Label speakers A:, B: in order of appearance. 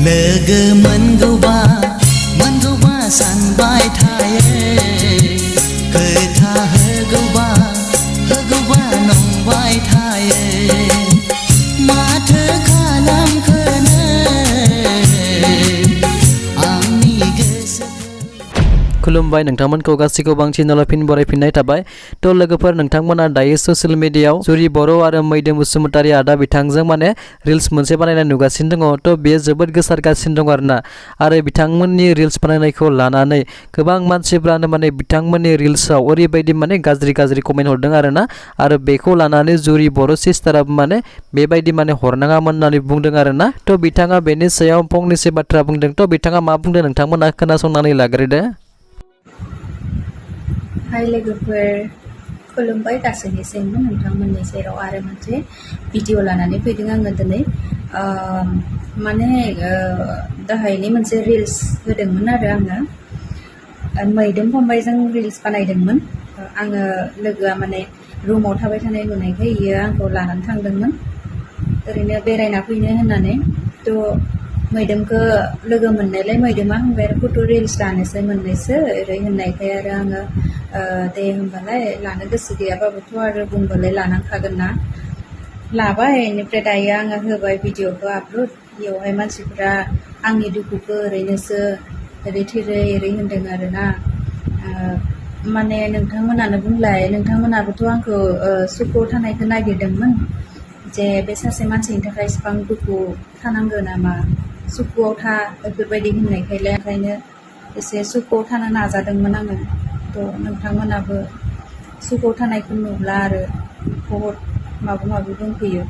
A: लोगो मोनगौबा सानबाय थायो खोथा होगौबा नंबाय थायो माथो खालामखोनो आंनि गोसोखौ।
B: खुलुमबाय नोंथांमोनखौ गासैखौबो आं चेनेलाव फिन बरायफिननाय थाबाय। थ' लोगोफोर नोंथांमोना दायो ससियेल मिडियायाव जुरि बर' आरो मैदोम बसुमतारी आदा बिथांजों माने रिल्स मोनसे बानायनाय नुगासिनो दङ। थ' बेयो जोबोद गोसारगासिनो दं आरो बिथांमोननि रिल्स बानायनायखौ लानानै गोबां मानसिफ्रानो माने बिथांमोननि रिल्सआव ओरैबायदि माने गाज्रि कमेन्ट हरदों आरो बेखौ लानानै जुरि बर' सिस्टाराबो माने बेबायदि माने हरनाङामोन होननानै बुंदों थ' बिथाङा बेनि सायाव फंनैसो बाथ्रा बुंदों। थ' बिथाङा मा बुंदों नोंथांमोना खोनासंनानै लाग्रोदो।
C: हाय लोगोफोर, खुलुमबाय गासैनिसिमबो नोंथांमोननि सेराव आरो मोनसे भिडिअ लानानै फैदों आङो दिनै। माने दहायनि मोनसे रिल्स होदोंमोन आरो आङो मैदोम फंबायजों रिल्स बानायदोंमोन। आङो लोगोआ माने रुमाव थाबाय थानाय नुनायखाय बियो आंखौ लानानै थांदोंमोन ओरैनो बेरायना फैनो होननानै। थ' मैदोमखौ लोगो मोननायलाय मैदोमा होनबाय आरो फट' रिल्स लानोसै मोननैसो ओरै होननायखाय आरो आङो दे होमबालाय लानो गोसो गैयाबाबोथ' आरो बुंबालाय लानांखागोन ना, लाबाय। बेनिफ्राय दायो आङो होबाय भिडिअखौ आपल'ड। बेयावहाय मानसिफ्रा आंनि दुखुखौ ओरैनोसो ओरै थोरै ओरै होनदों आरोना। माने नोंथांमोनानो बुंलाय, नोंथांमोनाबोथ' आंखौ सुखुआव थानायखौ नागिरदोंमोन जे बे सासे मानसिनि थाखाय इसिबां दुखु थानांगौ नामा, सुखुआव था बेफोरबायदि होननायखायलाय ओंखायनो एसे सुखुआव थानो नाजादोंमोन आङो। थ' नोंथांमोनाबो सुखुआव थानायखौ नुब्ला आरो बहुद माबा माबि बुंफैयो।